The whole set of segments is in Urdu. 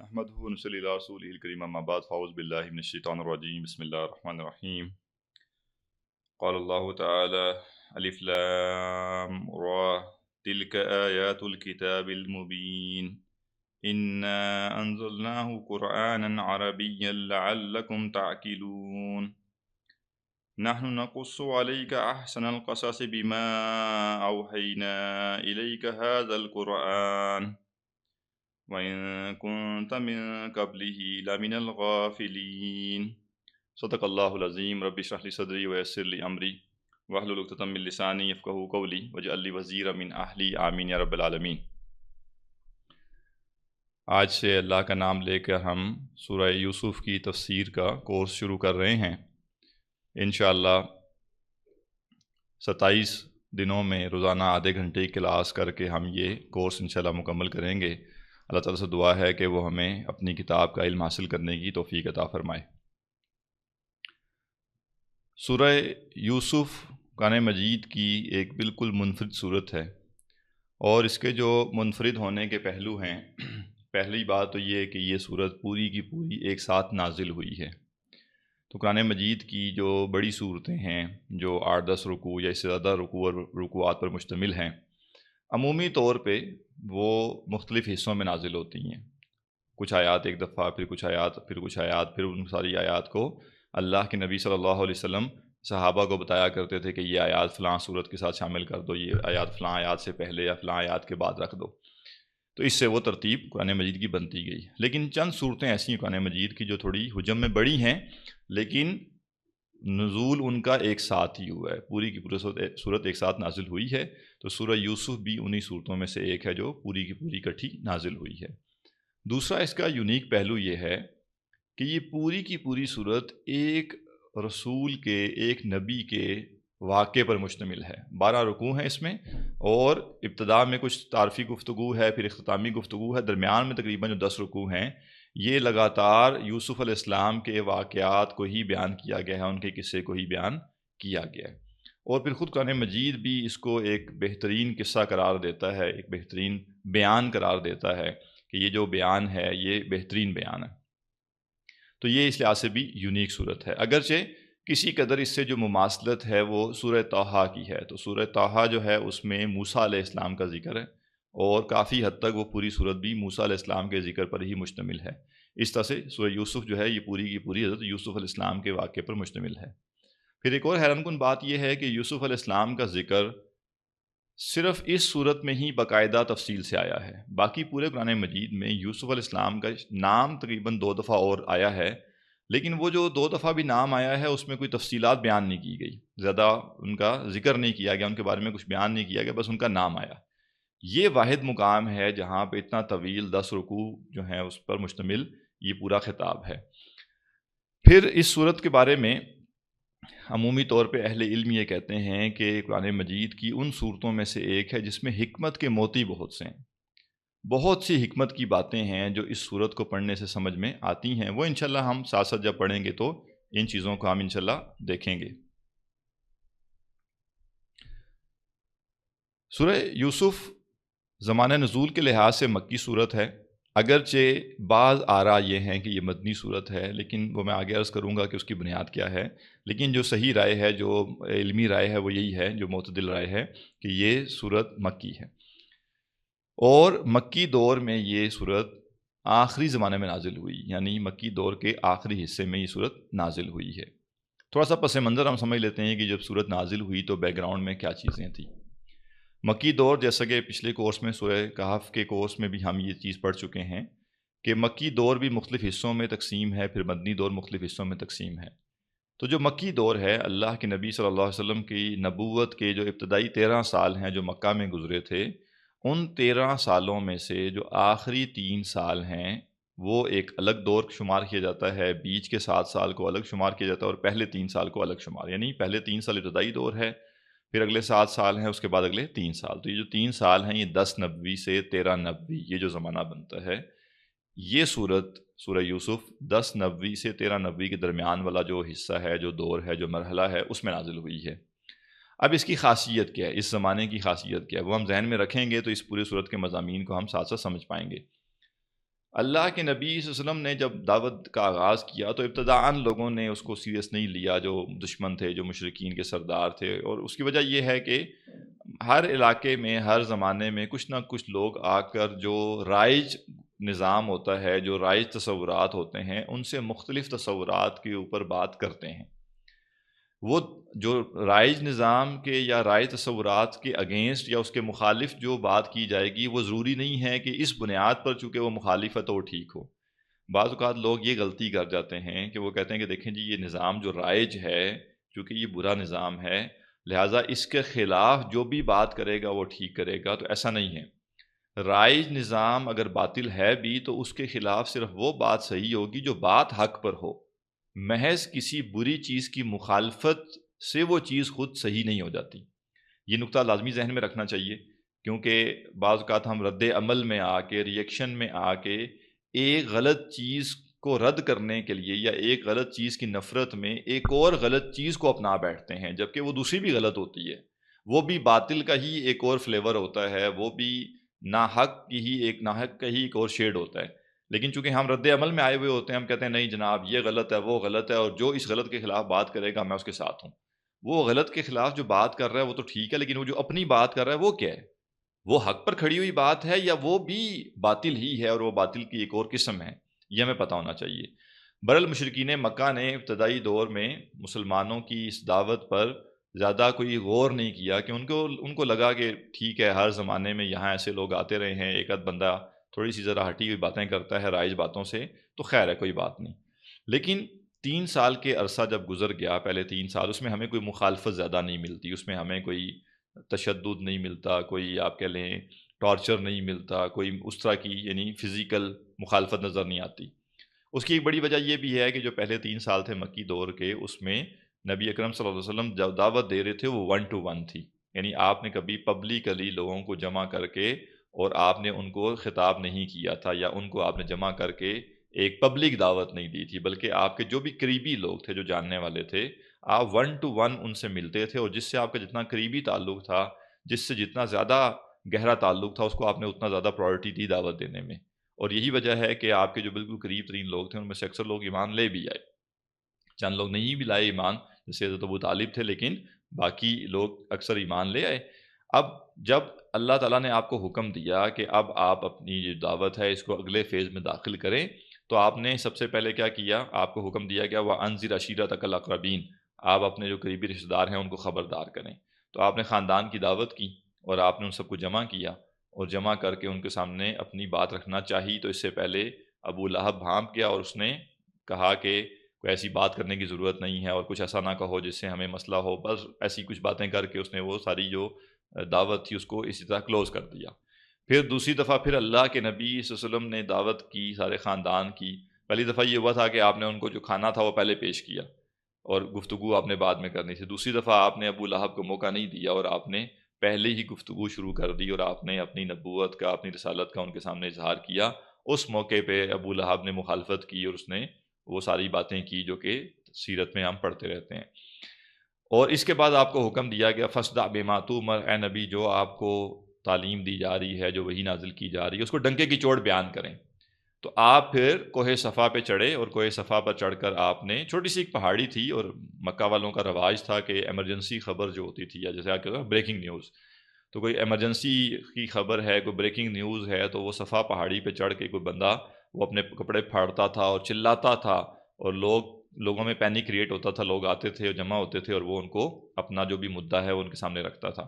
نحمده ونصلي على رسوله الكريم أما بعد فأعوذ بالله من الشيطان الرجيم بسم الله الرحمن الرحيم قال الله تعالى ألف لام را تلك آيات الكتاب المبين إنا أنزلناه قرآنا عربيا لعلكم تعقلون نحن نقص عليك أحسن القصص بما أوحينا إليك هذا القرآن وَإِن كُنتَ مِن قَبْلِهِ لَمِنَ الْغَافِلِينَ صدق اللہ العظیم رب اشرح لی صدری ویسر لی امری واحلل عقدۃ من لسانی یفقہوا قولی واجعل لی وزیرا من اہلی آمین یا رب العالمین۔ آج سے اللہ کا نام لے کر ہم سورہ یوسف کی تفسیر کا کورس شروع کر رہے ہیں۔ انشاءاللہ 27 دنوں میں روزانہ آدھے گھنٹے کی کلاس کر کے ہم یہ کورس انشاءاللہ مکمل کریں گے۔ اللہ تعالیٰ سے دعا ہے کہ وہ ہمیں اپنی کتاب کا علم حاصل کرنے کی توفیق عطا فرمائے۔ سورہ یوسف قرآن مجید کی ایک بالکل منفرد صورت ہے، اور اس کے جو منفرد ہونے کے پہلو ہیں، پہلی بات تو یہ ہے کہ یہ صورت پوری کی پوری ایک ساتھ نازل ہوئی ہے۔ تو قرآن مجید کی جو بڑی صورتیں ہیں جو 8-10 رکوع یا اس سے زیادہ رکوع اور رکوعات پر مشتمل ہیں، عمومی طور پہ وہ مختلف حصوں میں نازل ہوتی ہیں۔ کچھ آیات ایک دفعہ، پھر کچھ آیات، پھر ان ساری آیات کو اللہ کے نبی صلی اللہ علیہ وسلم صحابہ کو بتایا کرتے تھے کہ یہ آیات فلاں صورت کے ساتھ شامل کر دو، یہ آیات فلاں آیات سے پہلے یا فلاں آیات کے بعد رکھ دو۔ تو اس سے وہ ترتیب قرآن مجید کی بنتی گئی۔ لیکن چند صورتیں ایسی ہیں قرآن مجید کی جو تھوڑی حجم میں بڑی ہیں، لیکن نزول ان کا ایک ساتھ ہی ہوا ہے، پوری کی پوری صورت ایک ساتھ نازل ہوئی ہے۔ تو سورہ یوسف بھی انہی صورتوں میں سے ایک ہے جو پوری کی پوری اکٹھی نازل ہوئی ہے۔ دوسرا اس کا یونیک پہلو یہ ہے کہ یہ پوری کی پوری صورت ایک رسول کے، ایک نبی کے واقعے پر مشتمل ہے۔ 12 رکوع ہیں اس میں، اور ابتدا میں کچھ تعارفی گفتگو ہے، پھر اختتامی گفتگو ہے، درمیان میں تقریباً جو 10 رکوع ہیں یہ لگاتار یوسف علیہ السلام کے واقعات کو ہی بیان کیا گیا ہے، ان کے قصے کو ہی بیان کیا گیا ہے۔ اور پھر خود قرآن مجید بھی اس کو ایک بہترین قصہ قرار دیتا ہے، ایک بہترین بیان قرار دیتا ہے کہ یہ جو بیان ہے یہ بہترین بیان ہے۔ تو یہ اس لحاظ سے بھی یونیک صورت ہے، اگرچہ کسی قدر اس سے جو مماثلت ہے وہ سورہ طٰہٰ کی ہے۔ تو سورہ طٰہٰ جو ہے اس میں موسیٰ علیہ السلام کا ذکر ہے، اور کافی حد تک وہ پوری صورت بھی موسیٰ علیہ السلام کے ذکر پر ہی مشتمل ہے۔ اس طرح سے سورہ یوسف جو ہے یہ پوری کی پوری حضرت یوسف علیہ السلام کے واقعے پر مشتمل ہے۔ پھر ایک اور حیران کن بات یہ ہے کہ یوسف علیہ السلام کا ذکر صرف اس صورت میں ہی باقاعدہ تفصیل سے آیا ہے۔ باقی پورے قرآن مجید میں یوسف علیہ السلام کا نام تقریباً 2 دفعہ اور آیا ہے، لیکن وہ جو 2 دفعہ بھی نام آیا ہے اس میں کوئی تفصیلات بیان نہیں کی گئی، زیادہ ان کا ذکر نہیں کیا گیا، ان کے بارے میں کچھ بیان نہیں کیا گیا، بس ان کا نام آیا۔ یہ واحد مقام ہے جہاں پہ اتنا طویل 10 رکوع جو ہیں اس پر مشتمل یہ پورا خطاب ہے۔ پھر اس صورت کے بارے میں عمومی طور پہ اہل علم یہ کہتے ہیں کہ قرآن مجید کی ان صورتوں میں سے ایک ہے جس میں حکمت کے موتی بہت سے ہیں، بہت سی حکمت کی باتیں ہیں جو اس صورت کو پڑھنے سے سمجھ میں آتی ہیں۔ وہ انشاءاللہ ہم ساتھ ساتھ جب پڑھیں گے تو ان چیزوں کو ہم انشاءاللہ دیکھیں گے۔ سورہ یوسف زمانہ نزول کے لحاظ سے مکی صورت ہے، اگرچہ بعض آراء یہ ہیں کہ یہ مدنی صورت ہے، لیکن وہ میں آگے عرض کروں گا کہ اس کی بنیاد کیا ہے۔ لیکن جو صحیح رائے ہے، جو علمی رائے ہے، وہ یہی ہے، جو معتدل رائے ہے کہ یہ صورت مکی ہے، اور مکی دور میں یہ صورت آخری زمانے میں نازل ہوئی، یعنی مکی دور کے آخری حصے میں یہ صورت نازل ہوئی ہے۔ تھوڑا سا پس منظر ہم سمجھ لیتے ہیں کہ جب صورت نازل ہوئی تو بیک گراؤنڈ میں کیا چیزیں تھیں۔ مکی دور، جیسا کہ پچھلے کورس میں سورہ کہف کے کورس میں بھی ہم یہ چیز پڑھ چکے ہیں کہ مکی دور بھی مختلف حصوں میں تقسیم ہے، پھر مدنی دور مختلف حصوں میں تقسیم ہے۔ تو جو مکی دور ہے، اللہ کے نبی صلی اللہ علیہ وسلم کی نبوت کے جو ابتدائی 13 سال ہیں جو مکہ میں گزرے تھے، ان 13 سالوں میں سے جو آخری 3 سال ہیں وہ ایک الگ دور شمار کیا جاتا ہے، بیچ کے 7 سال کو الگ شمار کیا جاتا ہے، اور پہلے 3 سال کو الگ شمار، یعنی پہلے 3 سال ابتدائی دور ہے، پھر اگلے 7 سال ہیں، اس کے بعد اگلے 3 سال۔ تو یہ جو 3 سال ہیں یہ 10 نبوی سے 13 نبوی یہ جو زمانہ بنتا ہے، یہ صورت سورہ یوسف 10 نبوی سے 13 نبوی کے درمیان والا جو حصہ ہے، جو دور ہے، جو مرحلہ ہے، اس میں نازل ہوئی ہے۔ اب اس کی خاصیت کیا ہے، اس زمانے کی خاصیت کیا ہے، وہ ہم ذہن میں رکھیں گے تو اس پورے صورت کے مضامین کو ہم ساتھ ساتھ سمجھ پائیں گے۔ اللہ کے نبی صلی اللہ علیہ وسلم نے جب دعوت کا آغاز کیا تو ابتداءً لوگوں نے اس کو سیریس نہیں لیا، جو دشمن تھے، جو مشرکین کے سردار تھے، اور اس کی وجہ یہ ہے کہ ہر علاقے میں، ہر زمانے میں کچھ نہ کچھ لوگ آ کر جو رائج نظام ہوتا ہے، جو رائج تصورات ہوتے ہیں، ان سے مختلف تصورات کے اوپر بات کرتے ہیں۔ وہ جو رائج نظام کے یا رائج تصورات کے اگینسٹ یا اس کے مخالف جو بات کی جائے گی، وہ ضروری نہیں ہے کہ اس بنیاد پر چونکہ وہ مخالف ہے تو وہ ٹھیک ہو۔ بعض اوقات لوگ یہ غلطی کر جاتے ہیں کہ وہ کہتے ہیں کہ دیکھیں جی، یہ نظام جو رائج ہے، چونکہ یہ برا نظام ہے، لہٰذا اس کے خلاف جو بھی بات کرے گا وہ ٹھیک کرے گا، تو ایسا نہیں ہے۔ رائج نظام اگر باطل ہے بھی تو اس کے خلاف صرف وہ بات صحیح ہوگی جو بات حق پر ہو۔ محض کسی بری چیز کی مخالفت سے وہ چیز خود صحیح نہیں ہو جاتی۔ یہ نکتہ لازمی ذہن میں رکھنا چاہیے، کیونکہ بعض اوقات ہم رد عمل میں آ کے، ریئیکشن میں آ کے ایک غلط چیز کو رد کرنے کے لیے یا ایک غلط چیز کی نفرت میں ایک اور غلط چیز کو اپنا بیٹھتے ہیں، جبکہ وہ دوسری بھی غلط ہوتی ہے، وہ بھی باطل کا ہی ایک اور فلیور ہوتا ہے، وہ بھی ناحق کی ہی ناحق کا ہی ایک اور شیڈ ہوتا ہے۔ لیکن چونکہ ہم رد عمل میں آئے ہوئے ہوتے ہیں، ہم کہتے ہیں نہیں جناب یہ غلط ہے، وہ غلط ہے، اور جو اس غلط کے خلاف بات کرے گا میں اس کے ساتھ ہوں۔ وہ غلط کے خلاف جو بات کر رہا ہے وہ تو ٹھیک ہے، لیکن وہ جو اپنی بات کر رہا ہے وہ کیا ہے؟ وہ حق پر کھڑی ہوئی بات ہے یا وہ بھی باطل ہی ہے اور وہ باطل کی ایک اور قسم ہے؟ یہ ہمیں پتہ ہونا چاہیے۔ برحال مشرکین مکہ نے ابتدائی دور میں مسلمانوں کی اس دعوت پر زیادہ کوئی غور نہیں کیا، کہ ان کو لگا کہ ٹھیک ہے، ہر زمانے میں یہاں ایسے لوگ آتے رہے ہیں، ایک آدھ بندہ تھوڑی سی ذرا ہٹی ہوئی باتیں کرتا ہے رائج باتوں سے، تو خیر ہے، کوئی بات نہیں۔ لیکن 3 سال کے عرصہ جب گزر گیا، پہلے 3 سال اس میں ہمیں کوئی مخالفت زیادہ نہیں ملتی، اس میں ہمیں کوئی تشدد نہیں ملتا، کوئی آپ کہہ لیں ٹارچر نہیں ملتا، کوئی اس طرح کی یعنی فزیکل مخالفت نظر نہیں آتی۔ اس کی ایک بڑی وجہ یہ بھی ہے کہ جو پہلے 3 سال تھے مکی دور کے، اس میں نبی اکرم صلی اللہ علیہ وسلم جب دعوت دے رہے تھے وہ 1 to 1 تھی، یعنی آپ نے کبھی پبلکلی لوگوں کو جمع کر کے اور آپ نے ان کو خطاب نہیں کیا تھا، یا ان کو آپ نے جمع کر کے ایک پبلک دعوت نہیں دی تھی، بلکہ آپ کے جو بھی قریبی لوگ تھے، جو جاننے والے تھے، آپ 1 to 1 ان سے ملتے تھے، اور جس سے آپ کا جتنا قریبی تعلق تھا، جس سے جتنا زیادہ گہرا تعلق تھا، اس کو آپ نے اتنا زیادہ پرائورٹی دی دعوت دینے میں۔ اور یہی وجہ ہے کہ آپ کے جو بالکل قریب ترین لوگ تھے ان میں سے اکثر لوگ ایمان لے بھی آئے، چند لوگ نہیں بھی لائے ایمان، جیسے حضرت ابو طالب تھے، لیکن باقی لوگ اکثر ایمان لے آئے۔ اب جب اللہ تعالیٰ نے آپ کو حکم دیا کہ اب آپ اپنی جو دعوت ہے اس کو اگلے فیز میں داخل کریں، تو آپ نے سب سے پہلے کیا کیا؟ آپ کو حکم دیا گیا وَأَنذِرْ عَشِيرَتَكَ الْأَقْرَبِينَ، آپ اپنے جو قریبی رشتہ دار ہیں ان کو خبردار کریں۔ تو آپ نے خاندان کی دعوت کی اور آپ نے ان سب کو جمع کیا، اور جمع کر کے ان کے سامنے اپنی بات رکھنا چاہی تو اس سے پہلے ابو لہب بھانپ گیا اور اس نے کہا کہ کوئی ایسی بات کرنے کی ضرورت نہیں ہے، اور کچھ ایسا نہ کہو جس سے ہمیں مسئلہ ہو، بس ایسی کچھ باتیں کر کے اس نے وہ ساری جو دعوت تھی اس کو اسی طرح کلوز کر دیا۔ پھر دوسری دفعہ پھر اللہ کے نبی صلی اللہ علیہ وسلم نے دعوت کی سارے خاندان کی۔ پہلی دفعہ یہ ہوا تھا کہ آپ نے ان کو جو کھانا تھا وہ پہلے پیش کیا اور گفتگو آپ نے بعد میں کرنی تھی۔ دوسری دفعہ آپ نے ابو لہب کو موقع نہیں دیا اور آپ نے پہلے ہی گفتگو شروع کر دی، اور آپ نے اپنی نبوت کا، اپنی رسالت کا ان کے سامنے اظہار کیا۔ اس موقع پہ ابو لہب نے مخالفت کی اور اس نے وہ ساری باتیں کی جو کہ سیرت میں ہم پڑھتے رہتے ہیں۔ اور اس کے بعد آپ کو حکم دیا گیا فَاصْدَعْ بِمَا تُؤْمَرُ، اے نبی جو آپ کو تعلیم دی جا رہی ہے، جو وحی نازل کی جا رہی ہے، اس کو ڈنکے کی چوٹ بیان کریں۔ تو آپ پھر کوہ صفا پہ چڑھے، اور کوہ صفا پر چڑھ کر آپ نے، چھوٹی سی ایک پہاڑی تھی اور مکہ والوں کا رواج تھا کہ ایمرجنسی خبر جو ہوتی تھی، یا جیسے آپ کہتے ہیں بریکنگ نیوز، تو کوئی ایمرجنسی کی خبر ہے، کوئی بریکنگ نیوز ہے، تو وہ صفا پہاڑی پہ چڑھ کے کوئی بندہ وہ اپنے کپڑے پھاڑتا تھا اور چلاتا تھا، اور لوگوں میں پینک کریٹ ہوتا تھا، لوگ آتے تھے اور جمع ہوتے تھے، اور وہ ان کو اپنا جو بھی مدعا ہے وہ ان کے سامنے رکھتا تھا۔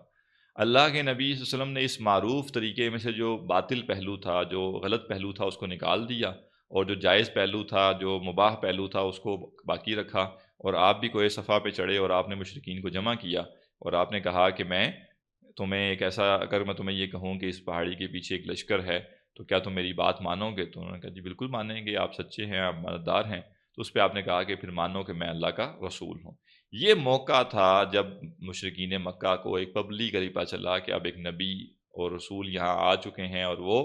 اللہ کے نبی صلی اللہ علیہ وسلم نے اس معروف طریقے میں سے جو باطل پہلو تھا، جو غلط پہلو تھا، اس کو نکال دیا، اور جو جائز پہلو تھا، جو مباح پہلو تھا، اس کو باقی رکھا، اور آپ بھی کوہ صفا پہ چڑھے اور آپ نے مشرکین کو جمع کیا، اور آپ نے کہا کہ میں تمہیں ایک ایسا، اگر میں تمہیں یہ کہوں کہ اس پہاڑی کے پیچھے ایک لشکر ہے تو کیا تم میری بات مانو گے؟ تو انہوں نے کہا جی بالکل مانیں گے، آپ سچے ہیں، آپ مددگار ہیں۔ تو اس پہ آپ نے کہا کہ پھر مانو کہ میں اللہ کا رسول ہوں۔ یہ موقع تھا جب مشرکین مکہ کو ایک پبلکلی پتہ چلا کہ اب ایک نبی اور رسول یہاں آ چکے ہیں، اور وہ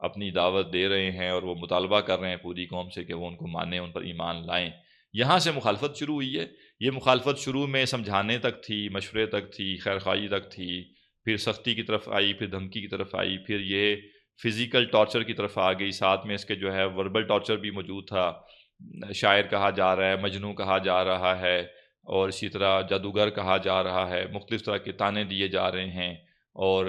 اپنی دعوت دے رہے ہیں، اور وہ مطالبہ کر رہے ہیں پوری قوم سے کہ وہ ان کو مانیں، ان پر ایمان لائیں۔ یہاں سے مخالفت شروع ہوئی ہے۔ یہ مخالفت شروع میں سمجھانے تک تھی، مشورے تک تھی، خیر خواہی تک تھی، پھر سختی کی طرف آئی، پھر دھمکی کی طرف آئی، پھر یہ فزیکل ٹارچر کی طرف آ گئی، ساتھ میں اس کے جو ہے وربل ٹارچر بھی موجود تھا، شاعر کہا جا رہا ہے، مجنوں کہا جا رہا ہے، اور اسی طرح جادوگر کہا جا رہا ہے، مختلف طرح کے طعنے دیے جا رہے ہیں، اور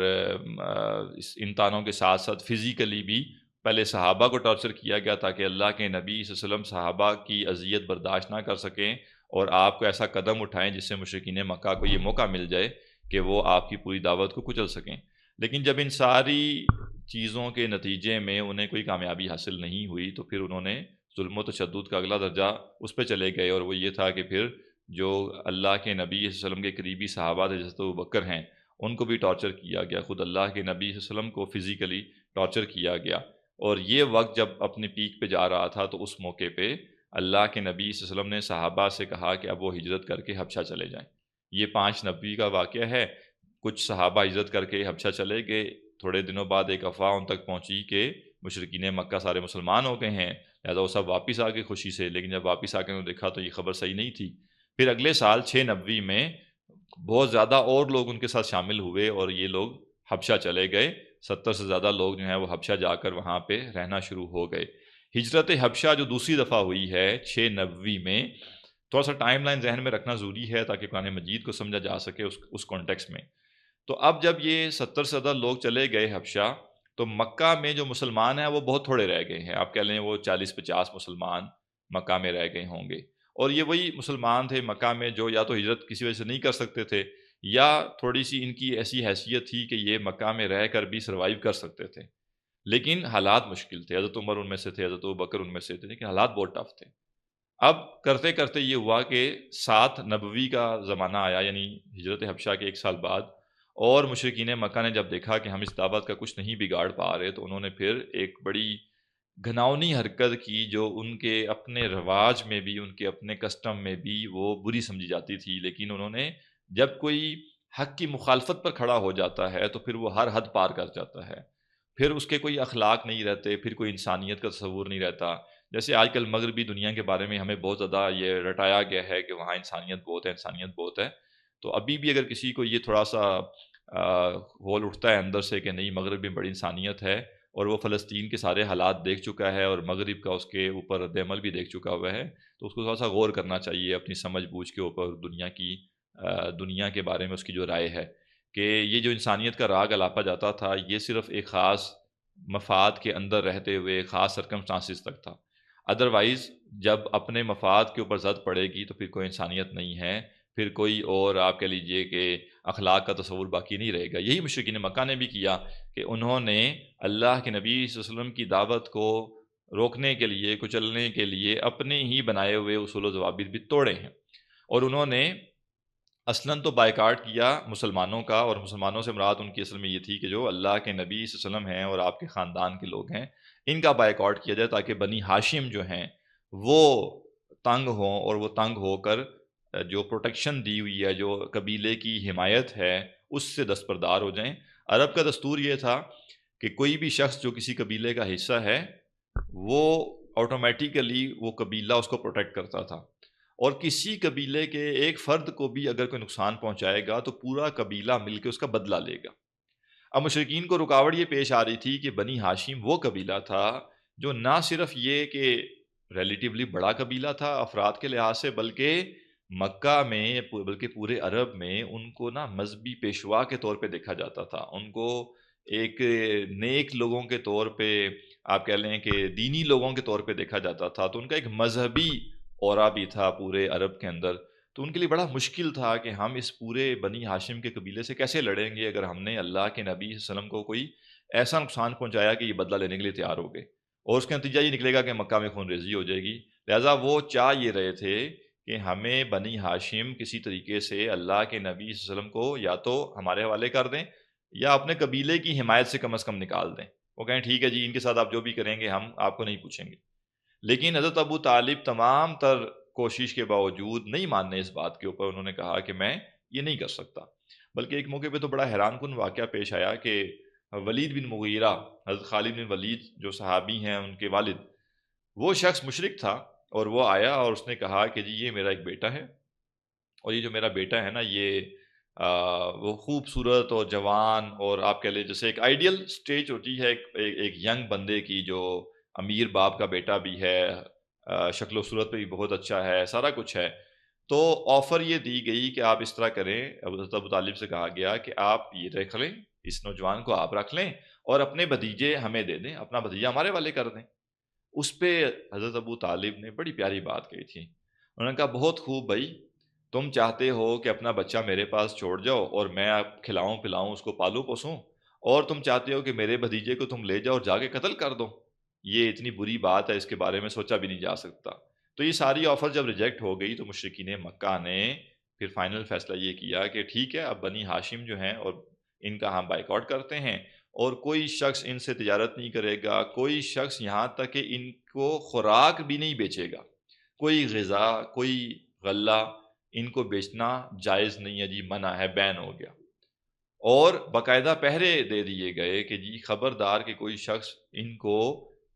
ان طعنوں کے ساتھ ساتھ فزیکلی بھی پہلے صحابہ کو ٹارچر کیا گیا تاکہ اللہ کے نبی صلی اللہ علیہ وسلم صحابہ کی اذیت برداشت نہ کر سکیں اور آپ کو ایسا قدم اٹھائیں جس سے مشرکین مکہ کو یہ موقع مل جائے کہ وہ آپ کی پوری دعوت کو کچل سکیں۔ لیکن جب ان ساری چیزوں کے نتیجے میں انہیں کوئی کامیابی حاصل نہیں ہوئی تو پھر انہوں نے ظلم و تشدد کا اگلا درجہ اس پہ چلے گئے، اور وہ یہ تھا کہ پھر جو اللہ کے نبی صلی اللہ علیہ وسلم کے قریبی صحابہ تھے جیسے ابوبکر ہیں، ان کو بھی ٹارچر کیا گیا، خود اللہ کے نبی صلی اللہ علیہ وسلم کو فزیکلی ٹارچر کیا گیا۔ اور یہ وقت جب اپنے پیک پہ جا رہا تھا تو اس موقع پہ اللہ کے نبی صلی اللہ علیہ وسلم نے صحابہ سے کہا کہ اب وہ ہجرت کر کے حبشہ چلے جائیں۔ یہ 5 نبی کا واقعہ ہے۔ کچھ صحابہ ہجرت کر کے حبشہ چلے گئے، تھوڑے دنوں بعد ایک افواہ ان تک پہنچی کہ مشرکین مکہ سارے مسلمان ہو گئے ہیں، لہٰذا وہ سب واپس آ گئے خوشی سے، لیکن جب واپس آ کے انہوں نے دیکھا تو یہ خبر صحیح نہیں تھی۔ پھر اگلے سال 6 نبوی میں بہت زیادہ اور لوگ ان کے ساتھ شامل ہوئے اور یہ لوگ حبشہ چلے گئے، 70 سے زیادہ لوگ جو ہیں وہ حبشہ جا کر وہاں پہ رہنا شروع ہو گئے۔ ہجرت حبشہ جو دوسری دفعہ ہوئی ہے 6 نبوی میں، تھوڑا سا ٹائم لائن ذہن میں رکھنا ضروری ہے تاکہ قرآن مجید کو سمجھا جا سکے اس کانٹیکس میں۔ تو اب جب یہ 70 سے زیادہ لوگ چلے گئے حبشہ، تو مکہ میں جو مسلمان ہیں وہ بہت تھوڑے رہ گئے ہیں، آپ کہہ لیں وہ 40-50 مسلمان مکہ میں رہ گئے ہوں گے، اور یہ وہی مسلمان تھے مکہ میں جو یا تو ہجرت کسی وجہ سے نہیں کر سکتے تھے، یا تھوڑی سی ان کی ایسی حیثیت تھی کہ یہ مکہ میں رہ کر بھی سروائیو کر سکتے تھے، لیکن حالات مشکل تھے۔ حضرت عمر ان میں سے تھے، حضرت ابوبکر ان میں سے تھے، لیکن حالات بہت ٹف تھے۔ اب کرتے کرتے یہ ہوا کہ 7 نبوی کا زمانہ آیا، یعنی ہجرت حبشہ کے 1 سال بعد، اور مشرکین مکہ نے جب دیکھا کہ ہم اس دعوت کا کچھ نہیں بگاڑ پا رہے تو انہوں نے پھر ایک بڑی گھناؤنی حرکت کی جو ان کے اپنے رواج میں بھی، ان کے اپنے کسٹم میں بھی وہ بری سمجھی جاتی تھی، لیکن انہوں نے جب کوئی حق کی مخالفت پر کھڑا ہو جاتا ہے تو پھر وہ ہر حد پار کر جاتا ہے، پھر اس کے کوئی اخلاق نہیں رہتے، پھر کوئی انسانیت کا تصور نہیں رہتا۔ جیسے آج کل مغربی دنیا کے بارے میں ہمیں بہت زیادہ یہ رٹایا گیا ہے کہ وہاں انسانیت بہت ہے، انسانیت بہت ہے، تو ابھی بھی اگر کسی کو یہ تھوڑا سا ہول اٹھتا ہے اندر سے کہ نہیں مغرب میں بڑی انسانیت ہے، اور وہ فلسطین کے سارے حالات دیکھ چکا ہے اور مغرب کا اس کے اوپر رد عمل بھی دیکھ چکا ہوا ہے، تو اس کو تھوڑا سا غور کرنا چاہیے اپنی سمجھ بوجھ کے اوپر، دنیا کے بارے میں اس کی جو رائے ہے کہ یہ جو انسانیت کا راگ الاپا جاتا تھا یہ صرف ایک خاص مفاد کے اندر رہتے ہوئے خاص سرکمسٹانسز تک تھا، ادروائز جب اپنے مفاد کے اوپر زد پڑے گی تو پھر کوئی انسانیت نہیں ہے، پھر کوئی اور آپ کہہ لیجئے کہ اخلاق کا تصور باقی نہیں رہے گا۔ یہی مشرکین مکہ نے بھی کیا کہ انہوں نے اللہ کے نبی صلی اللہ علیہ وسلم کی دعوت کو روکنے کے لیے، کچلنے کے لیے اپنے ہی بنائے ہوئے اصول و ضوابط بھی توڑے ہیں، اور انہوں نے اصلاً تو بائیکاٹ کیا مسلمانوں کا، اور مسلمانوں سے مراد ان کی اصل میں یہ تھی کہ جو اللہ کے نبی صلی اللہ علیہ وسلم ہیں اور آپ کے خاندان کے لوگ ہیں ان کا بائیکاٹ کیا جائے تاکہ بنی ہاشم جو ہیں وہ تنگ ہوں، اور وہ تنگ ہو کر جو پروٹیکشن دی ہوئی ہے، جو قبیلے کی حمایت ہے، اس سے دستبردار ہو جائیں۔ عرب کا دستور یہ تھا کہ کوئی بھی شخص جو کسی قبیلے کا حصہ ہے وہ آٹومیٹیکلی وہ قبیلہ اس کو پروٹیکٹ کرتا تھا، اور کسی قبیلے کے ایک فرد کو بھی اگر کوئی نقصان پہنچائے گا تو پورا قبیلہ مل کے اس کا بدلہ لے گا۔ اب مشرکین کو رکاوٹ یہ پیش آ رہی تھی کہ بنی ہاشم وہ قبیلہ تھا جو نہ صرف یہ کہ ریلیٹیولی بڑا قبیلہ تھا افراد کے لحاظ سے، بلکہ مکہ میں بلکہ پورے عرب میں ان کو نا مذہبی پیشوا کے طور پہ دیکھا جاتا تھا، ان کو ایک نیک لوگوں کے طور پہ، آپ کہہ لیں کہ دینی لوگوں کے طور پہ دیکھا جاتا تھا، تو ان کا ایک مذہبی اورا بھی تھا پورے عرب کے اندر۔ تو ان کے لیے بڑا مشکل تھا کہ ہم اس پورے بنی ہاشم کے قبیلے سے کیسے لڑیں گے اگر ہم نے اللہ کے نبی صلی اللہ علیہ وسلم کو کوئی ایسا نقصان پہنچایا کہ یہ بدلہ لینے کے لیے تیار ہو گئے، اور اس کا نتیجہ یہ نکلے گا کہ مکہ میں خون ریزی ہو جائے گی۔ لہٰذا وہ چاہ یہ رہے تھے کہ ہمیں بنی ہاشم کسی طریقے سے اللہ کے نبی صلی اللہ علیہ وسلم کو یا تو ہمارے حوالے کر دیں یا اپنے قبیلے کی حمایت سے کم از کم نکال دیں، وہ کہیں ٹھیک ہے جی ان کے ساتھ آپ جو بھی کریں گے ہم آپ کو نہیں پوچھیں گے۔ لیکن حضرت ابو طالب تمام تر کوشش کے باوجود نہیں ماننے اس بات کے اوپر، انہوں نے کہا کہ میں یہ نہیں کر سکتا۔ بلکہ ایک موقع پہ تو بڑا حیران کن واقعہ پیش آیا کہ ولید بن مغیرہ، حضرت خالد بن ولید جو صحابی ہیں ان کے والد، وہ شخص مشرک تھا، اور وہ آیا اور اس نے کہا کہ جی یہ میرا ایک بیٹا ہے، اور یہ جو میرا بیٹا ہے نا یہ وہ خوبصورت اور جوان، اور آپ کہہ لیں جیسے ایک آئیڈیل سٹیج ہوتی ہے ایک ینگ بندے کی، جو امیر باپ کا بیٹا بھی ہے، شکل و صورت پہ بھی بہت اچھا ہے، سارا کچھ ہے، تو آفر یہ دی گئی کہ آپ اس طرح کریں، حضرت ابو طالب سے کہا گیا کہ آپ یہ رکھ لیں، اس نوجوان کو آپ رکھ لیں اور اپنے بھتیجے ہمیں دے دیں، اپنا بھتیجا ہمارے والے کر دیں۔ اس پہ حضرت ابو طالب نے بڑی پیاری بات کہی تھی، انہوں نے کہا بہت خوب بھائی، تم چاہتے ہو کہ اپنا بچہ میرے پاس چھوڑ جاؤ اور میں آپ کھلاؤں پلاؤں اس کو پالوں پوسوں، اور تم چاہتے ہو کہ میرے بھتیجے کو تم لے جاؤ اور جا کے قتل کر دو، یہ اتنی بری بات ہے، اس کے بارے میں سوچا بھی نہیں جا سکتا۔ تو یہ ساری آفر جب ریجیکٹ ہو گئی تو مشرکین مکہ نے پھر فائنل فیصلہ یہ کیا کہ ٹھیک ہے، اب بنی ہاشم جو ہیں اور ان کا ہم بائیکاٹ کرتے ہیں، اور کوئی شخص ان سے تجارت نہیں کرے گا، کوئی شخص یہاں تک کہ ان کو خوراک بھی نہیں بیچے گا، کوئی غذا، کوئی غلہ ان کو بیچنا جائز نہیں ہے جی، منع ہے، بین ہو گیا۔ اور باقاعدہ پہرے دے دیے گئے کہ جی خبردار کہ کوئی شخص ان کو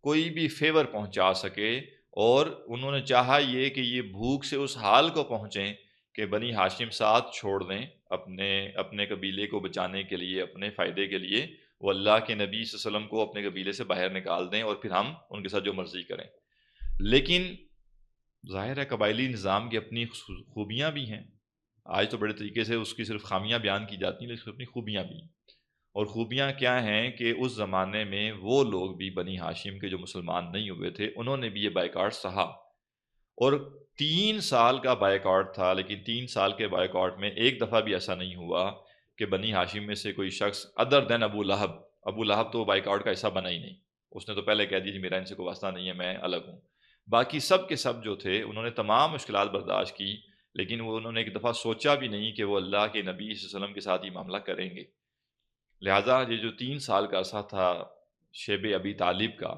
کوئی بھی فیور پہنچا سکے، اور انہوں نے چاہا یہ کہ یہ بھوک سے اس حال کو پہنچیں کہ بنی ہاشم ساتھ چھوڑ دیں اپنے اپنے قبیلے کو بچانے کے لیے، اپنے فائدے کے لیے، وہ اللہ کے نبی صلی اللہ علیہ وسلم کو اپنے قبیلے سے باہر نکال دیں اور پھر ہم ان کے ساتھ جو مرضی کریں۔ لیکن ظاہر ہے قبائلی نظام کی اپنی خوبیاں بھی ہیں، آج تو بڑے طریقے سے اس کی صرف خامیاں بیان کی جاتی ہیں، لیکن اس کی اپنی خوبیاں بھی ہیں، اور خوبیاں کیا ہیں کہ اس زمانے میں وہ لوگ بھی بنی ہاشم کے جو مسلمان نہیں ہوئے تھے، انہوں نے بھی یہ بائیکاٹ سہا، اور 3 سال کا بائیکاٹ تھا، لیکن 3 سال کے بائیکاٹ میں ایک دفعہ بھی ایسا نہیں ہوا کہ بنی ہاشم میں سے کوئی شخص ادر دین ابو لہب تو بائیکاٹ کا حصہ بنا ہی نہیں، اس نے تو پہلے کہہ دیا جی میرا ان سے کوئی واسطہ نہیں ہے، میں الگ ہوں۔ باقی سب کے سب جو تھے انہوں نے تمام مشکلات برداشت کی، لیکن وہ انہوں نے ایک دفعہ سوچا بھی نہیں کہ وہ اللہ کے نبی صلی اللہ علیہ وسلم کے ساتھ یہ معاملہ کریں گے۔ لہٰذا یہ جو 3 سال کا عرصہ تھا شیب ابی طالب کا،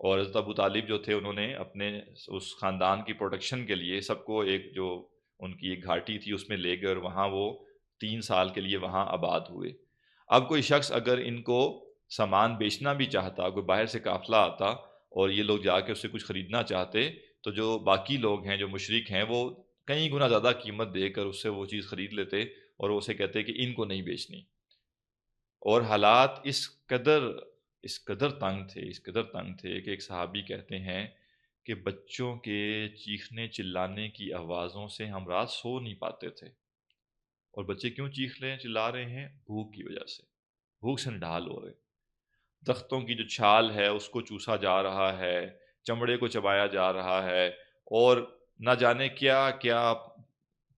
اور حضرت ابو طالب جو تھے انہوں نے اپنے اس خاندان کی پروٹیکشن کے لیے سب کو ایک جو ان کی ایک گھاٹی تھی اس میں لے گئے، اور وہاں وہ 3 سال کے لیے وہاں آباد ہوئے۔ اب کوئی شخص اگر ان کو سامان بیچنا بھی چاہتا، کوئی باہر سے قافلہ آتا اور یہ لوگ جا کے اس سے کچھ خریدنا چاہتے، تو جو باقی لوگ ہیں جو مشرک ہیں وہ کئی گنا زیادہ قیمت دے کر اس سے وہ چیز خرید لیتے، اور وہ اسے کہتے کہ ان کو نہیں بیچنی۔ اور حالات اس قدر تنگ تھے، اس قدر تنگ تھے کہ ایک صحابی کہتے ہیں کہ بچوں کے چیخنے چلانے کی آوازوں سے ہم رات سو نہیں پاتے تھے۔ اور بچے کیوں چیخ رہے ہیں، چلا رہے ہیں؟ بھوک کی وجہ سے، بھوک سے نڈال ہو رہے، درختوں کی جو چھال ہے اس کو چوسا جا رہا ہے، چمڑے کو چبایا جا رہا ہے، اور نہ جانے کیا کیا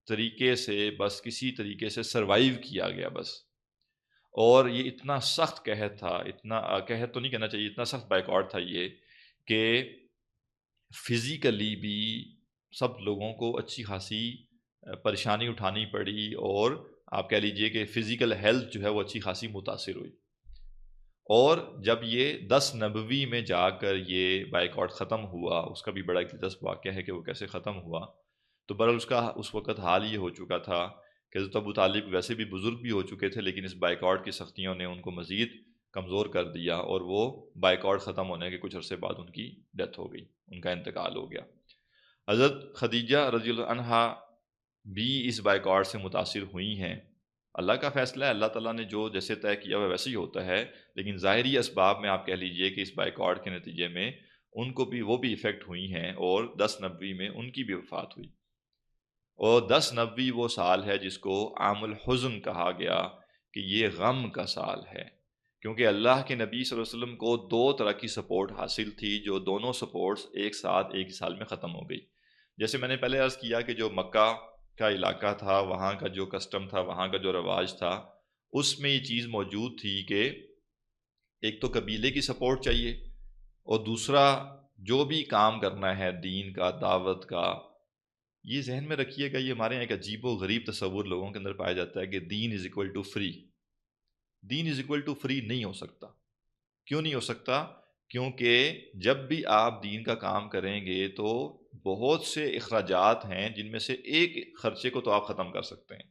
طریقے سے بس کسی طریقے سے سروائیو کیا گیا بس۔ اور یہ اتنا سخت قحط تھا، اتنا قحط تو نہیں کہنا چاہیے، اتنا سخت بائیکاٹ تھا یہ کہ فزیکلی بھی سب لوگوں کو اچھی خاصی پریشانی اٹھانی پڑی، اور آپ کہہ لیجئے کہ فزیکل ہیلتھ جو ہے وہ اچھی خاصی متاثر ہوئی۔ اور جب یہ 10 نبوی میں جا کر یہ بائیکاٹ ختم ہوا، اس کا بھی بڑا ایک دلچسپ واقعہ ہے کہ وہ کیسے ختم ہوا، تو برحال اس کا اس وقت حال یہ ہو چکا تھا کہ حضرت ابو طالب ویسے بھی بزرگ بھی ہو چکے تھے، لیکن اس بائیکاٹ کی سختیوں نے ان کو مزید کمزور کر دیا، اور وہ بائیکاٹ ختم ہونے کے کچھ عرصے بعد ان کی ڈیتھ ہو گئی، ان کا انتقال ہو گیا۔ حضرت خدیجہ رضی اللہ عنہا بھی اس بائیکاٹ سے متاثر ہوئی ہیں۔ اللہ کا فیصلہ ہے، اللہ تعالیٰ نے جو جیسے طے کیا ہوا ویسے ہی ہوتا ہے، لیکن ظاہری اسباب میں آپ کہہ لیجئے کہ اس بائیکاٹ کے نتیجے میں ان کو بھی وہ بھی افیکٹ ہوئی ہیں، اور 10 نبوی میں ان کی بھی وفات ہوئی۔ اور 10 نبوی وہ سال ہے جس کو عام الحزن کہا گیا کہ یہ غم کا سال ہے، کیونکہ اللہ کے نبی صلی اللہ علیہ وسلم کو 2 طرح کی سپورٹ حاصل تھی، جو دونوں سپورٹس ایک ساتھ ایک ہی سال میں ختم ہو گئی۔ جیسے میں نے پہلے عرض کیا کہ جو مکہ کا علاقہ تھا، وہاں کا جو کسٹم تھا، وہاں کا جو رواج تھا، اس میں یہ چیز موجود تھی کہ ایک تو قبیلے کی سپورٹ چاہیے، اور دوسرا جو بھی کام کرنا ہے دین کا، دعوت کا، یہ ذہن میں رکھیے گا، یہ ہمارے یہاں ایک عجیب و غریب تصور لوگوں کے اندر پایا جاتا ہے کہ then is equal to free. Then is equal to free نہیں ہو سکتا۔ کیوں نہیں ہو سکتا؟ کیونکہ جب بھی آپ دین کا کام کریں گے تو بہت سے اخراجات ہیں جن میں سے ایک خرچے کو تو آپ ختم کر سکتے ہیں۔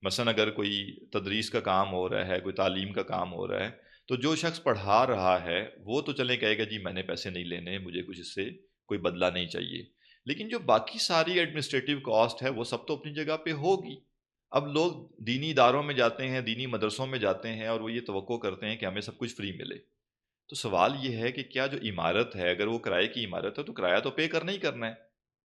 مثلا اگر کوئی تدریس کا کام ہو رہا ہے، کوئی تعلیم کا کام ہو رہا ہے، تو جو شخص پڑھا رہا ہے وہ تو چلے کہے گا جی میں نے پیسے نہیں لینے، مجھے کچھ اس سے کوئی بدلہ نہیں چاہیے، لیکن جو باقی ساری ایڈمنسٹریٹو کاسٹ ہے وہ سب تو اپنی جگہ پہ ہوگی۔ اب لوگ دینی اداروں میں جاتے ہیں، دینی مدرسوں میں جاتے ہیں، اور وہ یہ توقع کرتے ہیں کہ ہمیں سب کچھ فری ملے۔ تو سوال یہ ہے کہ کیا جو عمارت ہے، اگر وہ کرائے کی عمارت ہے تو کرایہ تو پے کرنا ہی کرنا ہے،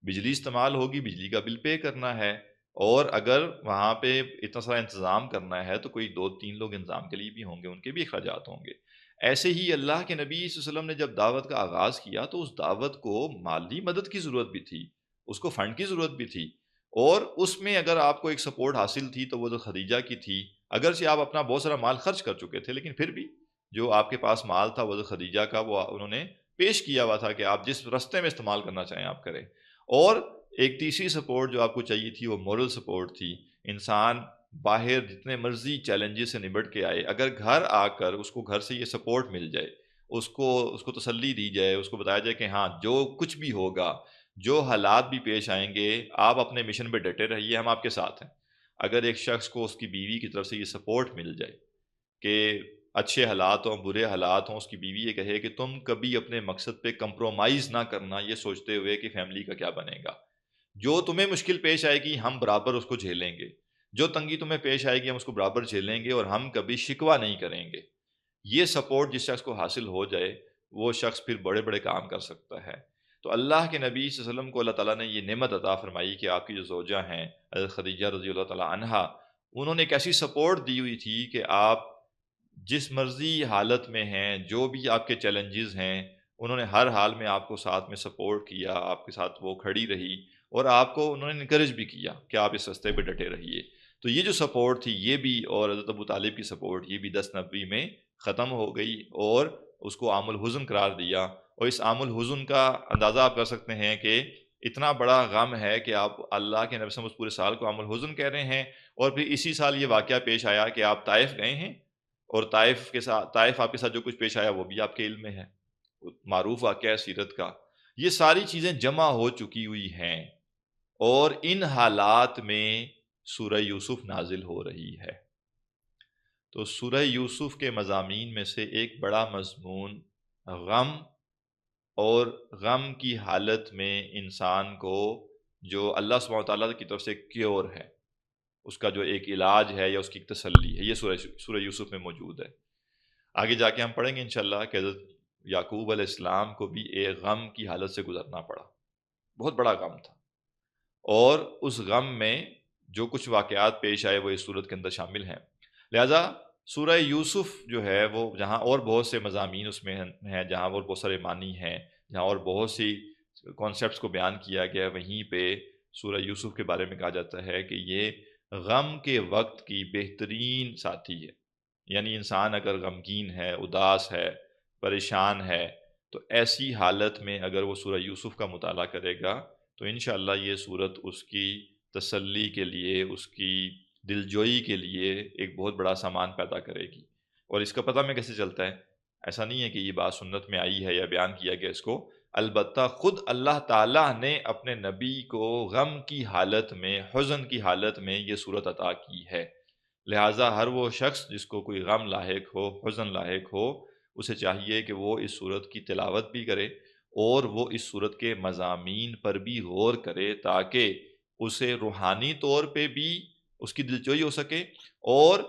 بجلی استعمال ہوگی، بجلی کا بل پے کرنا ہے، اور اگر وہاں پہ اتنا سارا انتظام کرنا ہے تو کوئی 2-3 لوگ انتظام کے لیے بھی ہوں گے، ان کے بھی اخراجات ہوں گے۔ ایسے ہی اللہ کے نبی صلی اللہ علیہ وسلم نے جب دعوت کا آغاز کیا تو اس دعوت کو مالی مدد کی ضرورت بھی تھی، اس کو فنڈ کی ضرورت بھی تھی، اور اس میں اگر آپ کو ایک سپورٹ حاصل تھی تو وہ تو خدیجہ کی تھی۔ اگرچہ آپ اپنا بہت سارا مال خرچ کر چکے تھے، لیکن پھر بھی جو آپ کے پاس مال تھا وہ خدیجہ کا، وہ انہوں نے پیش کیا ہوا تھا کہ آپ جس رستے میں استعمال کرنا چاہیں آپ کریں۔ اور ایک تیسری سپورٹ جو آپ کو چاہیے تھی وہ مورل سپورٹ تھی۔ انسان باہر جتنے مرضی چیلنجز سے نبٹ کے آئے، اگر گھر آ کر اس کو گھر سے یہ سپورٹ مل جائے، اس کو تسلی دی جائے، اس کو بتایا جائے کہ ہاں جو کچھ بھی ہوگا، جو حالات بھی پیش آئیں گے، آپ اپنے مشن پہ ڈٹے رہیے، ہم آپ کے ساتھ ہیں۔ اگر ایک شخص کو اس کی بیوی کی طرف سے یہ سپورٹ مل جائے کہ اچھے حالات ہوں، برے حالات ہوں، اس کی بیوی یہ کہے کہ تم کبھی اپنے مقصد پہ کمپرومائز نہ کرنا، یہ سوچتے ہوئے کہ فیملی کا کیا بنے گا، جو تمہیں مشکل پیش آئے گی ہم برابر اس کو جھیلیں گے، جو تنگی تمہیں پیش آئے گی ہم اس کو برابر جھیلیں گے، اور ہم کبھی شکوہ نہیں کریں گے۔ یہ سپورٹ جس شخص کو حاصل ہو جائے وہ شخص پھر بڑے بڑے کام کر سکتا ہے۔ تو اللہ کے نبی صلی اللہ علیہ وسلم کو اللہ تعالیٰ نے یہ نعمت عطا فرمائی کہ آپ کی جو زوجہ ہیں حضرت خدیجہ رضی اللہ تعالیٰ عنہا، انہوں نے ایک ایسی سپورٹ دی ہوئی تھی کہ آپ جس مرضی حالت میں ہیں، جو بھی آپ کے چیلنجز ہیں، انہوں نے ہر حال میں آپ کو ساتھ میں سپورٹ کیا، آپ کے ساتھ وہ کھڑی رہی، اور آپ کو انہوں نے انکریج بھی کیا کہ آپ اس راستے پہ ڈٹے رہیے۔ تو یہ جو سپورٹ تھی یہ بھی، اور حضرت ابو طالب کی سپورٹ، یہ بھی 10 نبوی میں ختم ہو گئی، اور اس کو عام الحزن قرار دیا۔ اور اس عام الحزن کا اندازہ آپ کر سکتے ہیں کہ اتنا بڑا غم ہے کہ آپ اللہ کے نبی صلی اللہ علیہ وسلم اس پورے سال کو عام الحزن کہہ رہے ہیں، اور پھر اسی سال یہ واقعہ پیش آیا کہ آپ طائف گئے ہیں، اور طائف آپ کے ساتھ جو کچھ پیش آیا وہ بھی آپ کے علم میں ہے، معروف واقعہ ہے سیرت کا۔ یہ ساری چیزیں جمع ہو چکی ہوئی ہیں، اور ان حالات میں سورہ یوسف نازل ہو رہی ہے۔ تو سورہ یوسف کے مضامین میں سے ایک بڑا مضمون غم، اور غم کی حالت میں انسان کو جو اللہ سبحانہ وتعالیٰ کی طرف سے کیور ہے، اس کا جو ایک علاج ہے یا اس کی ایک تسلی ہے، یہ سورہ یوسف میں موجود ہے۔ آگے جا کے ہم پڑھیں گے انشاءاللہ کہ حضرت یعقوب علیہ السلام کو بھی ایک غم کی حالت سے گزرنا پڑا، بہت بڑا غم تھا، اور اس غم میں جو کچھ واقعات پیش آئے وہ اس صورت کے اندر شامل ہیں۔ لہٰذا سورہ یوسف جو ہے وہ جہاں اور بہت سے مضامین اس میں ہیں، جہاں اور بہت سارے معنی ہیں، جہاں اور بہت سی کانسیپٹس کو بیان کیا گیا ہے، وہیں پہ سورہ یوسف کے بارے میں کہا جاتا ہے کہ یہ غم کے وقت کی بہترین ساتھی ہے۔ یعنی انسان اگر غمگین ہے، اداس ہے، پریشان ہے، تو ایسی حالت میں اگر وہ سورہ یوسف کا مطالعہ کرے گا تو انشاءاللہ یہ سورت اس کی تسلی کے لیے، اس کی دلجوئی کے لیے ایک بہت بڑا سامان پیدا کرے گی۔ اور اس کا پتہ میں کیسے چلتا ہے؟ ایسا نہیں ہے کہ یہ بات سنت میں آئی ہے یا بیان کیا گیا اس کو، البتہ خود اللہ تعالیٰ نے اپنے نبی کو غم کی حالت میں، حزن کی حالت میں یہ صورت عطا کی ہے۔ لہٰذا ہر وہ شخص جس کو کوئی غم لاحق ہو، حزن لاحق ہو، اسے چاہیے کہ وہ اس صورت کی تلاوت بھی کرے، اور وہ اس صورت کے مضامین پر بھی غور کرے، تاکہ اسے روحانی طور پہ بھی اس کی دلجوئی ہو سکے، اور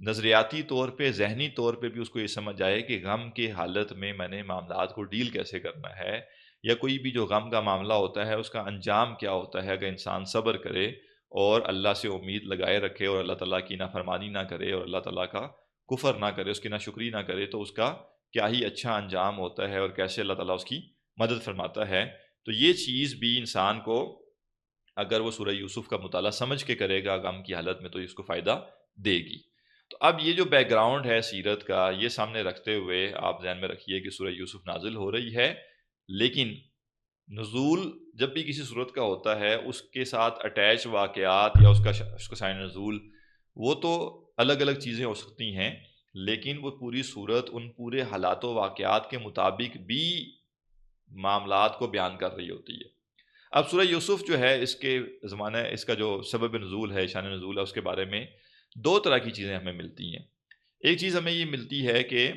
نظریاتی طور پہ، ذہنی طور پہ بھی اس کو یہ سمجھ آئے کہ غم کے حالت میں میں نے معاملات کو ڈیل کیسے کرنا ہے، یا کوئی بھی جو غم کا معاملہ ہوتا ہے اس کا انجام کیا ہوتا ہے اگر انسان صبر کرے اور اللہ سے امید لگائے رکھے، اور اللہ تعالیٰ کی نافرمانی نہ کرے، اور اللہ تعالیٰ کا کفر نہ کرے، اس کی ناشکری نہ کرے، تو اس کا کیا ہی اچھا انجام ہوتا ہے، اور کیسے اللہ تعالیٰ اس کی مدد فرماتا ہے۔ تو یہ چیز بھی انسان کو اگر وہ سورہ یوسف کا مطالعہ سمجھ کے کرے گا غم کی حالت میں تو اس کو فائدہ دے گی۔ تو اب یہ جو بیک گراؤنڈ ہے سیرت کا، یہ سامنے رکھتے ہوئے آپ ذہن میں رکھیے کہ سورہ یوسف نازل ہو رہی ہے، لیکن نزول جب بھی کسی صورت کا ہوتا ہے اس کے ساتھ اٹیچ واقعات یا اس کا شان نزول، وہ تو الگ الگ چیزیں ہو سکتی ہیں، لیکن وہ پوری صورت ان پورے حالات و واقعات کے مطابق بھی معاملات کو بیان کر رہی ہوتی ہے۔ اب سورہ یوسف جو ہے اس کے زمانہ، اس کا جو سبب نزول ہے، شان نزول ہے، اس کے بارے میں دو طرح کی چیزیں ہمیں ملتی ہیں۔ ایک چیز ہمیں یہ ملتی ہے کہ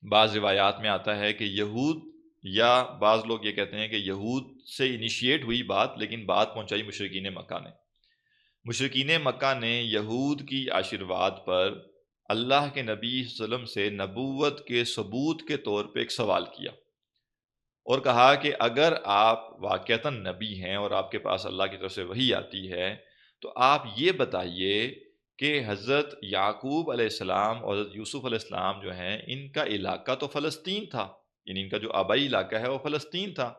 بعض روایات میں آتا ہے کہ یہود، یا بعض لوگ یہ کہتے ہیں کہ یہود سے انیشیٹ ہوئی بات، لیکن بات پہنچائی مشرکین مکہ نے۔ مشرکین مکہ نے یہود کی آشرواد پر اللہ کے نبی صلی اللہ علیہ وسلم سے نبوت کے ثبوت کے طور پہ ایک سوال کیا اور کہا کہ اگر آپ واقعتاً نبی ہیں اور آپ کے پاس اللہ کی طرف سے وحی آتی ہے تو آپ یہ بتائیے کہ حضرت یعقوب علیہ السلام اور حضرت یوسف علیہ السلام جو ہیں ان کا علاقہ تو فلسطین تھا، یعنی ان کا جو آبائی علاقہ ہے وہ فلسطین تھا،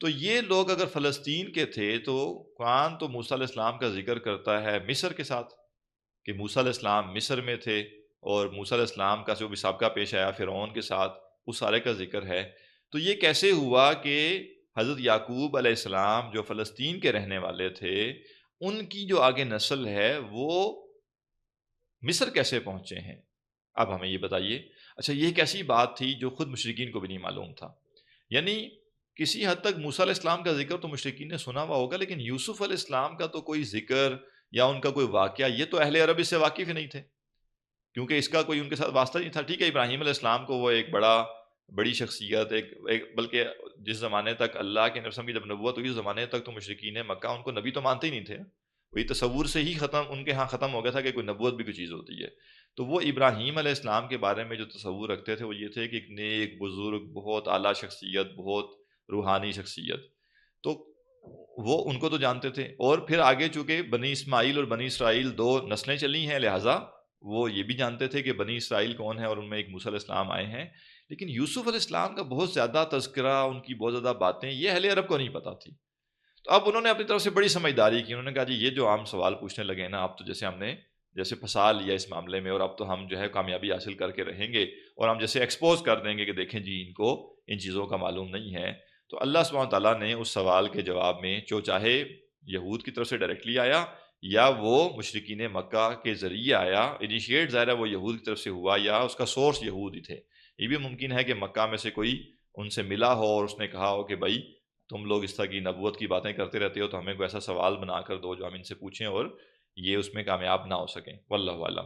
تو یہ لوگ اگر فلسطین کے تھے تو قرآن تو موسیٰ علیہ السلام کا ذکر کرتا ہے مصر کے ساتھ کہ موسیٰ علیہ السلام مصر میں تھے اور موسیٰ علیہ السلام کا جو بھی سابقہ پیش آیا فرعون کے ساتھ اس سارے کا ذکر ہے، تو یہ کیسے ہوا کہ حضرت یعقوب علیہ السلام جو فلسطین کے رہنے والے تھے ان کی جو آگے نسل ہے وہ مصر کیسے پہنچے ہیں؟ اب ہمیں یہ بتائیے۔ اچھا، یہ ایک ایسی بات تھی جو خود مشرکین کو بھی نہیں معلوم تھا، یعنی کسی حد تک موسیٰ علیہ السلام کا ذکر تو مشرکین نے سنا ہوا ہوگا لیکن یوسف علیہ السلام کا تو کوئی ذکر یا ان کا کوئی واقعہ، یہ تو اہل عرب اس سے واقف ہی نہیں تھے کیونکہ اس کا کوئی ان کے ساتھ واسطہ نہیں تھا۔ ٹھیک ہے، ابراہیم علیہ السلام کو وہ ایک بڑی شخصیت بلکہ جس زمانے تک اللہ کے نبی کی جب نبوت ہوئی اس زمانے تک تو مشرکین مکہ ان کو نبی تو مانتے ہی نہیں تھے، وہی تصور سے ہی ان کے ہاں ختم ہو گیا تھا کہ کوئی نبوت بھی کوئی چیز ہوتی ہے۔ تو وہ ابراہیم علیہ السلام کے بارے میں جو تصور رکھتے تھے وہ یہ تھے کہ ایک نیک بزرگ، بہت اعلیٰ شخصیت، بہت روحانی شخصیت، تو وہ ان کو تو جانتے تھے۔ اور پھر آگے چونکہ بنی اسماعیل اور بنی اسرائیل دو نسلیں چلی ہیں لہٰذا وہ یہ بھی جانتے تھے کہ بنی اسرائیل کون ہے اور ان میں ایک موسیٰ علیہ السلام آئے ہیں، لیکن یوسف علیہ السلام کا بہت زیادہ تذکرہ، ان کی بہت زیادہ باتیں یہ اہل عرب کو نہیں پتہ تھی۔ تو اب انہوں نے اپنی طرف سے بڑی سمجھداری کی، انہوں نے کہا جی یہ جو عام سوال پوچھنے لگے نا، اب تو جیسے ہم نے جیسے پھنسا لیا اس معاملے میں اور اب تو ہم جو ہے کامیابی حاصل کر کے رہیں گے اور ہم جیسے ایکسپوز کر دیں گے کہ دیکھیں جی ان کو ان چیزوں کا معلوم نہیں ہے۔ تو اللہ سبحانہ تعالیٰ نے اس سوال کے جواب میں جو چاہے یہود کی طرف سے ڈائریکٹلی آیا یا وہ مشرکین مکہ کے ذریعے آیا، انیشیٹ ظاہر ہے وہ یہود کی طرف سے ہوا یا اس کا سورس یہود ہی تھے، یہ بھی ممکن ہے کہ مکہ میں سے کوئی ان سے ملا ہو اور اس نے کہا ہو کہ بھائی تم لوگ اس طرح کی نبوت کی باتیں کرتے رہتے ہو تو ہمیں کوئی ایسا سوال بنا کر دو جو ہم ان سے پوچھیں اور یہ اس میں کامیاب نہ ہو سکیں، واللہ اعلم۔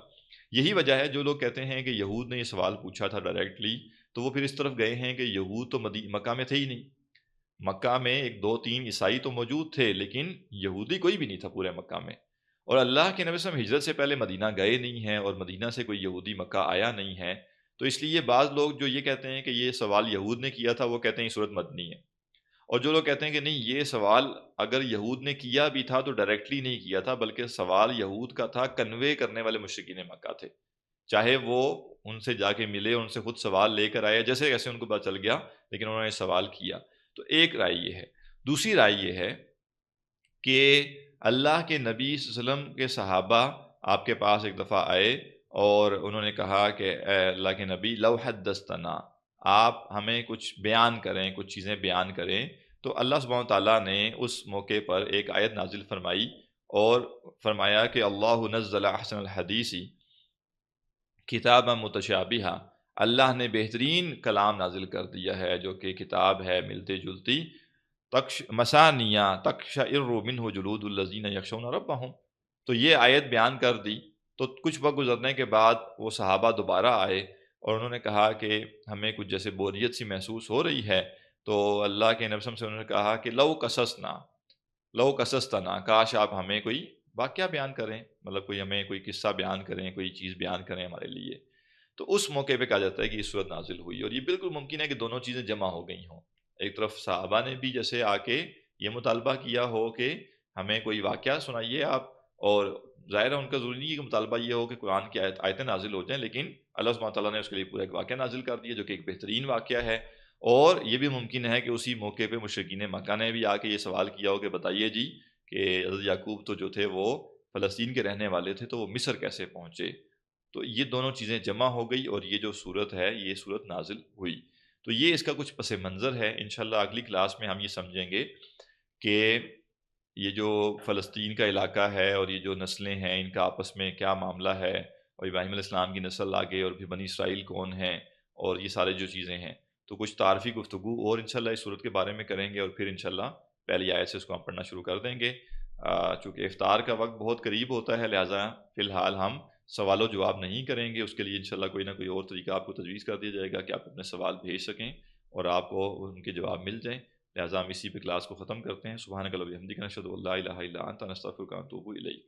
یہی وجہ ہے جو لوگ کہتے ہیں کہ یہود نے یہ سوال پوچھا تھا ڈائریکٹلی تو وہ پھر اس طرف گئے ہیں کہ یہود تو مکہ میں تھے ہی نہیں، مکہ میں ایک دو تین عیسائی تو موجود تھے لیکن یہودی کوئی بھی نہیں تھا پورے مکہ میں، اور اللہ کے نبی صلی اللہ علیہ وسلم ہجرت سے پہلے مدینہ گئے نہیں ہیں اور مدینہ سے کوئی یہودی مکہ آیا نہیں ہے، تو اس لیے بعض لوگ جو یہ کہتے ہیں کہ یہ سوال یہود نے کیا تھا وہ کہتے ہیں یہ صورت مدنی ہے، اور جو لوگ کہتے ہیں کہ نہیں یہ سوال اگر یہود نے کیا بھی تھا تو ڈائریکٹلی نہیں کیا تھا بلکہ سوال یہود کا تھا، کنوے کرنے والے مشرکین مکہ تھے، چاہے وہ ان سے جا کے ملے ان سے خود سوال لے کر آئے جیسے کیسے ان کو پتہ چل گیا لیکن انہوں نے سوال کیا۔ تو ایک رائے یہ ہے، دوسری رائے یہ ہے کہ اللہ کے نبی صلی اللہ علیہ وسلم کے صحابہ آپ کے پاس ایک دفعہ آئے اور انہوں نے کہا کہ اے اللہ کے نبی لو حدثتنا، آپ ہمیں کچھ بیان کریں، کچھ چیزیں بیان کریں، تو اللہ سبحانہ تعالیٰ نے اس موقع پر ایک آیت نازل فرمائی اور فرمایا کہ اللہ نزل احسن الحدیث کتابا متشابہا، اللہ نے بہترین کلام نازل کر دیا ہے جو کہ کتاب ہے ملتے جلتی، مسانیہ تقشعر منہ جلود الذین یخشون ربہم، تو یہ آیت بیان کر دی تو کچھ وقت گزرنے کے بعد وہ صحابہ دوبارہ آئے اور انہوں نے کہا کہ ہمیں کچھ جیسے بوریت سی محسوس ہو رہی ہے، تو اللہ کے نبی صلی اللہ علیہ وسلم سے انہوں نے کہا کہ لو قصصتنا، کاش آپ ہمیں کوئی واقعہ بیان کریں، مطلب کوئی ہمیں کوئی قصہ بیان کریں، کوئی چیز بیان کریں ہمارے لیے، تو اس موقع پہ کہا جاتا ہے کہ یہ صورت نازل ہوئی، اور یہ بالکل ممکن ہے کہ دونوں چیزیں جمع ہو گئی ہوں، ایک طرف صحابہ نے بھی جیسے آ کے یہ مطالبہ کیا ہو کہ ہمیں کوئی واقعہ سنائیے آپ، اور ظاہر ہے ان کا ضروری نہیں ہے کہ مطالبہ یہ ہو کہ قرآن کی آیتیں نازل ہو جائیں، لیکن اللہ سبحانہ تعالیٰ نے اس کے لیے پورا ایک واقعہ نازل کر دیا جو کہ ایک بہترین واقعہ ہے، اور یہ بھی ممکن ہے کہ اسی موقع پہ مشرکین مکہ نے بھی آ کے یہ سوال کیا ہو کہ بتائیے جی کہ حضرت یعقوب تو جو تھے وہ فلسطین کے رہنے والے تھے تو وہ مصر کیسے پہنچے، تو یہ دونوں چیزیں جمع ہو گئی اور یہ جو صورت ہے یہ صورت نازل ہوئی۔ تو یہ اس کا کچھ پس منظر ہے، انشاءاللہ اگلی کلاس میں ہم یہ سمجھیں گے کہ یہ جو فلسطین کا علاقہ ہے اور یہ جو نسلیں ہیں ان کا آپس میں کیا معاملہ ہے، اور ابراہیم علیہ السلام کی نسل آگے اور پھر بنی اسرائیل کون ہیں اور یہ سارے جو چیزیں ہیں، تو کچھ تعارفی گفتگو اور انشاءاللہ اس صورت کے بارے میں کریں گے، اور پھر انشاءاللہ پہلی آیت سے اس کو ہم پڑھنا شروع کر دیں گے۔ چونکہ افطار کا وقت بہت قریب ہوتا ہے لہٰذا فی الحال ہم سوال و جواب نہیں کریں گے، اس کے لیے انشاءاللہ کوئی نہ کوئی اور طریقہ آپ کو تجویز کر دیا جائے گا کہ آپ اپنے سوال بھیج سکیں اور آپ کو ان کے جواب مل جائیں، لہٰذا ہم اسی پہ کلاس کو ختم کرتے ہیں۔ سبحانک اللہم و بحمدک، نشہد ان لا الہ الا انت، نستغفرک و نتوب الیک۔